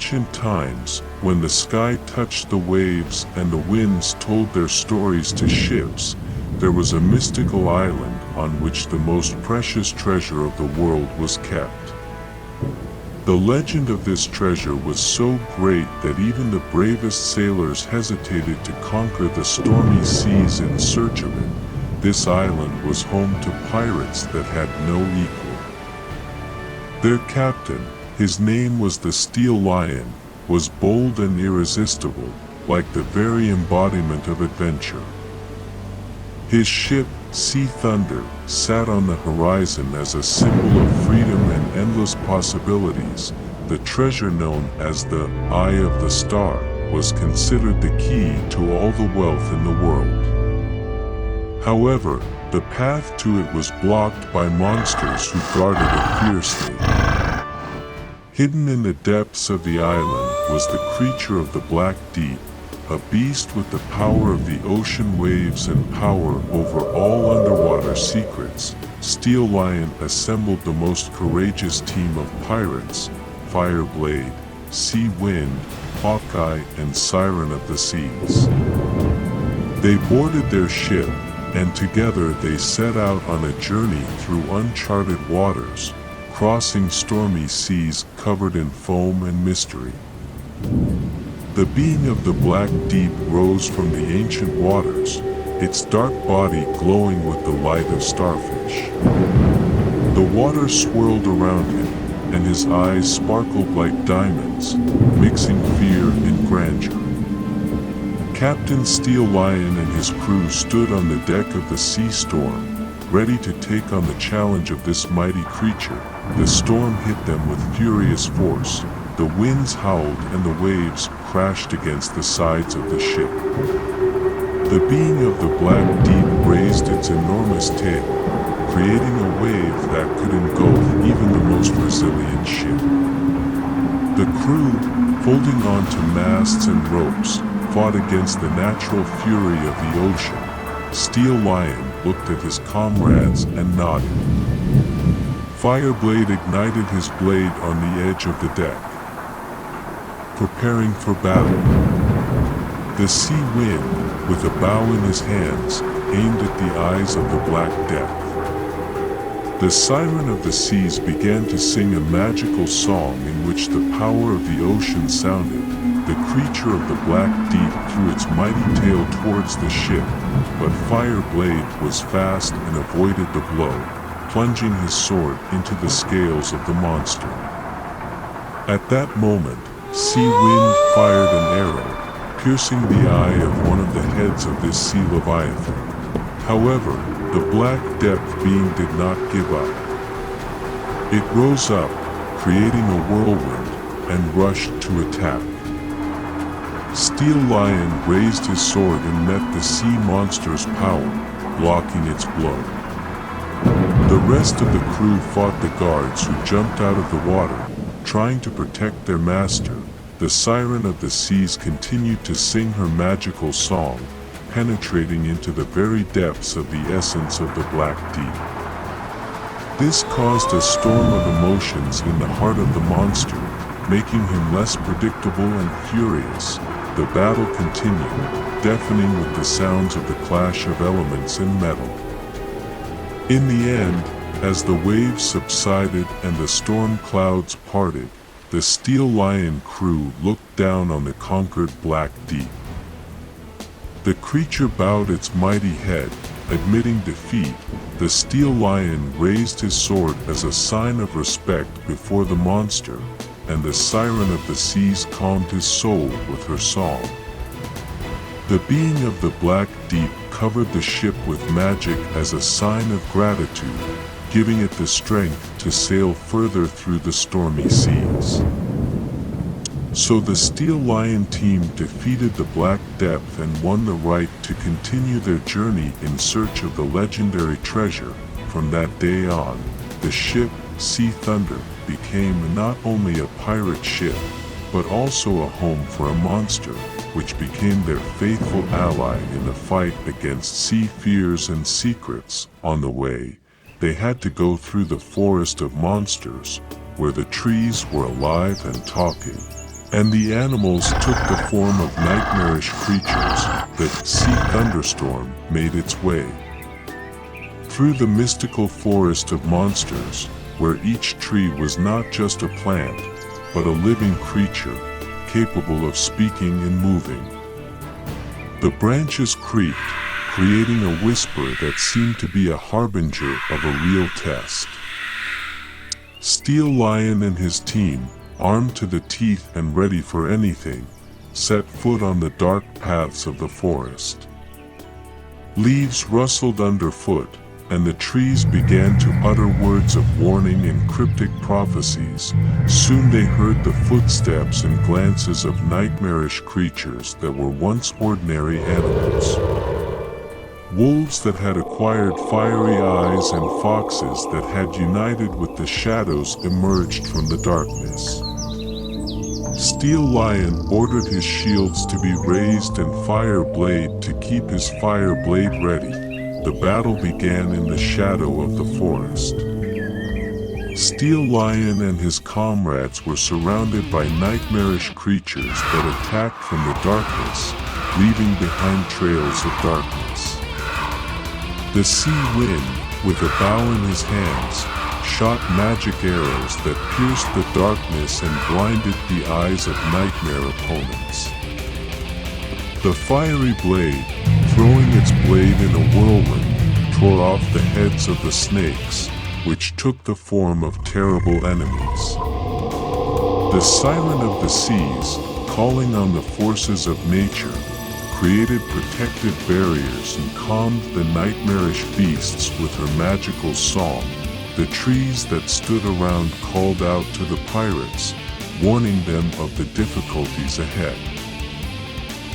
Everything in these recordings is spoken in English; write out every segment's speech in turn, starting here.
ancient times, when the sky touched the waves and the winds told their stories to ships, there was a mystical island on which the most precious treasure of the world was kept. The legend of this treasure was so great that even the bravest sailors hesitated to conquer the stormy seas in search of it. This island was home to pirates that had no equal. Their captain, his name was the Steel Lion, was bold and irresistible, like the very embodiment of adventure. His ship, Sea Thunder, sat on the horizon as a symbol of freedom and endless possibilities. The treasure known as the Eye of the Star was considered the key to all the wealth in the world. However, the path to it was blocked by monsters who guarded it fiercely. Hidden in the depths of the island was the creature of the Black Deep, a beast with the power of the ocean waves and power over all underwater secrets. Steel Lion assembled the most courageous team of pirates: Fireblade, Sea Wind, Hawkeye, and Siren of the Seas. They boarded their ship, and together they set out on a journey through uncharted waters, crossing stormy seas covered in foam and mystery. The being of the Black Deep rose from the ancient waters, its dark body glowing with the light of starfish. The water swirled around him, and his eyes sparkled like diamonds, mixing fear and grandeur. Captain Steel Lion and his crew stood on the deck of the Sea Storm, ready to take on the challenge of this mighty creature. The storm hit them with furious force. The winds howled and the waves crashed against the sides of the ship. The being of the Black Deep raised its enormous tail, creating a wave that could engulf even the most resilient ship. The crew, holding on to masts and ropes, fought against the natural fury of the ocean. Steel Lion looked at his comrades and nodded. Fireblade ignited his blade on the edge of the deck, preparing for battle. The Sea Wind, with a bow in his hands, aimed at the eyes of the Black Death. The Siren of the Seas began to sing a magical song in which the power of the ocean sounded. The creature of the Black Deep threw its mighty tail towards the ship, but Fireblade was fast and avoided the blow, plunging his sword into the scales of the monster. At that moment, Sea Wind fired an arrow, piercing the eye of one of the heads of this sea leviathan. However, the Black Depth being did not give up. It rose up, creating a whirlwind, and rushed to attack. Steel Lion raised his sword and met the sea monster's power, blocking its blow. The rest of the crew fought the guards who jumped out of the water, trying to protect their master. The Siren of the Seas continued to sing her magical song, penetrating into the very depths of the essence of the Black Deep. This caused a storm of emotions in the heart of the monster, making him less predictable and furious. The battle continued, deafening with the sounds of the clash of elements and metal. In the end, as the waves subsided and the storm clouds parted, the Steel Lion crew looked down on the conquered Black Deep. The creature bowed its mighty head, admitting defeat. The Steel Lion raised his sword as a sign of respect before the monster, and the Siren of the Seas calmed his soul with her song. The being of the Black Deep covered the ship with magic as a sign of gratitude, giving it the strength to sail further through the stormy seas. So the Steel Lion team defeated the Black Depth and won the right to continue their journey in search of the legendary treasure. From that day on, the ship, Sea Thunder, became not only a pirate ship, but also a home for a monster, which became their faithful ally in the fight against sea fears and secrets. On the way, they had to go through the forest of monsters, where the trees were alive and talking. And the animals took the form of nightmarish creatures. The sea thunderstorm made its way through the mystical forest of monsters, where each tree was not just a plant, but a living creature, capable of speaking and moving. The branches creaked, creating a whisper that seemed to be a harbinger of a real test. Steel Lion and his team, armed to the teeth and ready for anything, set foot on the dark paths of the forest. Leaves rustled underfoot, and the trees began to utter words of warning and cryptic prophecies. Soon they heard the footsteps and glances of nightmarish creatures that were once ordinary animals. Wolves that had acquired fiery eyes and foxes that had united with the shadows emerged from the darkness. Steel Lion ordered his shields to be raised and Fire Blade to keep his fire blade ready. The battle began in the shadow of the forest. Steel Lion and his comrades were surrounded by nightmarish creatures that attacked from the darkness, leaving behind trails of darkness. The Sea Wind, with a bow in his hands, shot magic arrows that pierced the darkness and blinded the eyes of nightmare opponents. The Fiery Blade, throwing its blade in a whirlwind, tore off the heads of the snakes, which took the form of terrible enemies. The Siren of the Seas, calling on the forces of nature, created protective barriers and calmed the nightmarish beasts with her magical song. The trees that stood around called out to the pirates, warning them of the difficulties ahead.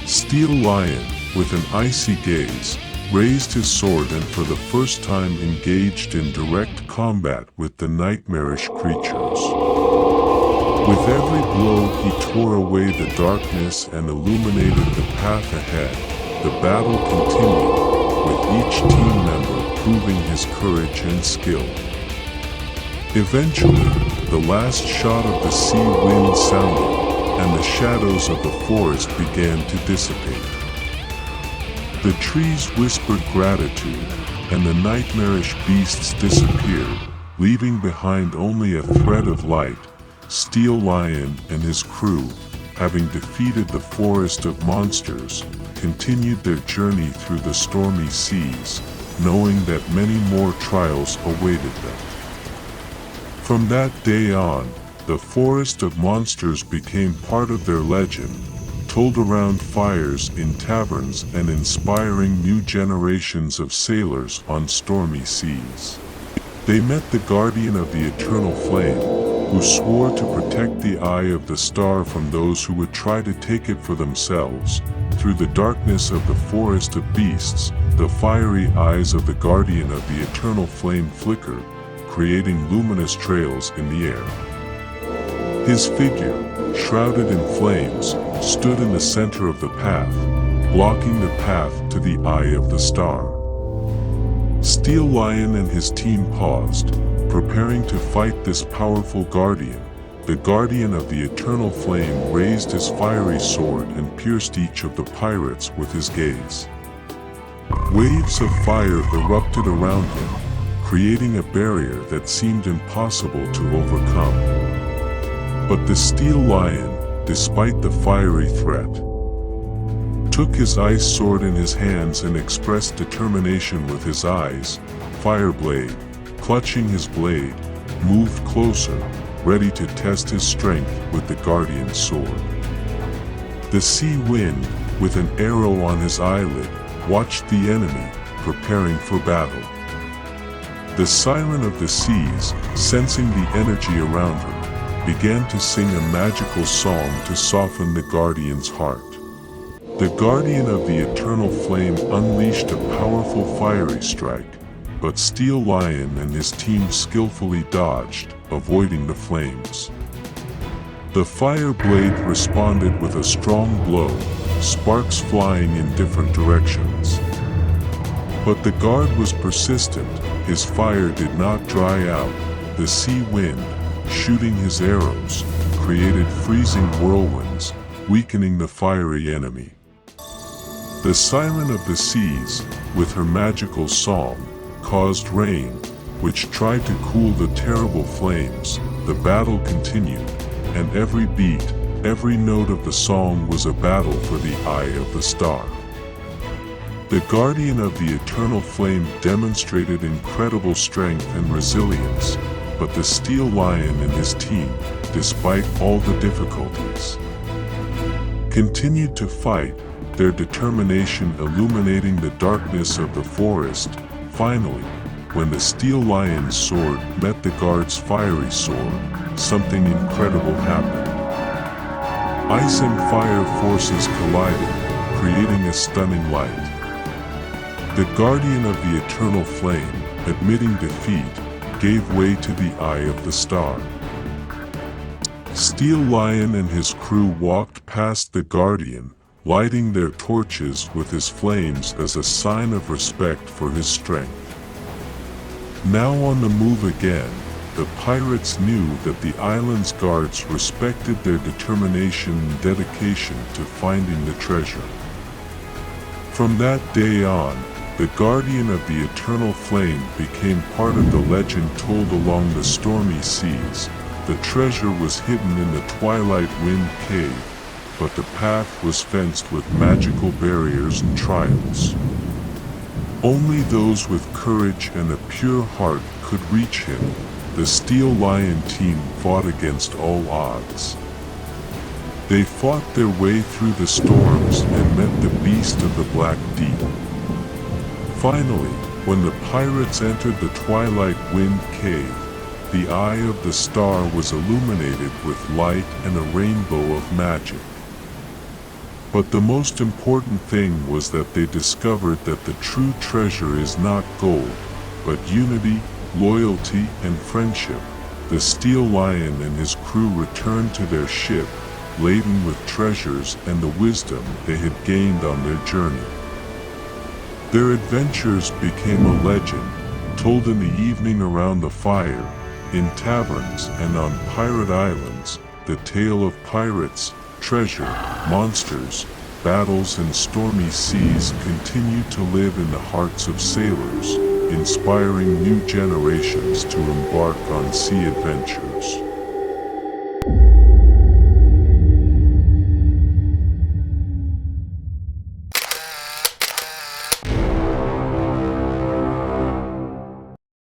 Steel Lion, with an icy gaze, raised his sword and for the first time engaged in direct combat with the nightmarish creatures. With every blow he tore away the darkness and illuminated the path ahead. The battle continued, with each team member proving his courage and skill. Eventually, the last shot of the Sea Wind sounded, and the shadows of the forest began to dissipate. The trees whispered gratitude, and the nightmarish beasts disappeared, leaving behind only a thread of light. Steel Lion and his crew, having defeated the forest of monsters, continued their journey through the stormy seas, knowing that many more trials awaited them. From that day on, the forest of monsters became part of their legend, told around fires in taverns and inspiring new generations of sailors on stormy seas. They met the guardian of the eternal flame, who swore to protect the eye of the star from those who would try to take it for themselves. Through the darkness of the forest of beasts, the fiery eyes of the guardian of the eternal flame flickered, creating luminous trails in the air. His figure, shrouded in flames, stood in the center of the path, blocking the path to the eye of the star. Steel Lion and his team paused, preparing to fight this powerful guardian. The guardian of the eternal flame raised his fiery sword and pierced each of the pirates with his gaze. Waves of fire erupted around him, creating a barrier that seemed impossible to overcome. But the Steel Lion, despite the fiery threat, took his ice sword in his hands and expressed determination with his eyes. Fireblade, clutching his blade, moved closer, ready to test his strength with the guardian's sword. The Sea Wind, with an arrow on his eyelid, watched the enemy, preparing for battle. The Siren of the Seas, sensing the energy around her, began to sing a magical song to soften the guardian's heart. The guardian of the eternal flame unleashed a powerful fiery strike, but Steel Lion and his team skillfully dodged, avoiding the flames. The fire blade responded with a strong blow, sparks flying in different directions. But the guard was persistent. His fire did not dry out. The Sea Wind, shooting his arrows, created freezing whirlwinds, weakening the fiery enemy. The Siren of the Seas, with her magical song, caused rain, which tried to cool the terrible flames. The battle continued, and every beat, every note of the song was a battle for the eye of the star. The Guardian of the Eternal Flame demonstrated incredible strength and resilience, but the Steel Lion and his team, despite all the difficulties, continued to fight, their determination illuminating the darkness of the forest. Finally, when the Steel Lion's sword met the guard's fiery sword, something incredible happened. Ice and fire forces collided, creating a stunning light. The Guardian of the Eternal Flame, admitting defeat, gave way to the eye of the star. Steel Lion and his crew walked past the Guardian, lighting their torches with his flames as a sign of respect for his strength. Now on the move again, the pirates knew that the island's guards respected their determination and dedication to finding the treasure. From that day on, the Guardian of the Eternal Flame became part of the legend told along the stormy seas. The treasure was hidden in the Twilight Wind Cave, but the path was fenced with magical barriers and trials. Only those with courage and a pure heart could reach him. The Steel Lion team fought against all odds. They fought their way through the storms and met the beast of the Black Deep. Finally, when the pirates entered the Twilight Wind Cave, the eye of the star was illuminated with light and a rainbow of magic. But the most important thing was that they discovered that the true treasure is not gold, but unity, loyalty, and friendship. The Steel Lion and his crew returned to their ship, laden with treasures and the wisdom they had gained on their journey. Their adventures became a legend, told in the evening around the fire, in taverns and on pirate islands. The tale of pirates, treasure, monsters, battles and stormy seas continued to live in the hearts of sailors, inspiring new generations to embark on sea adventures.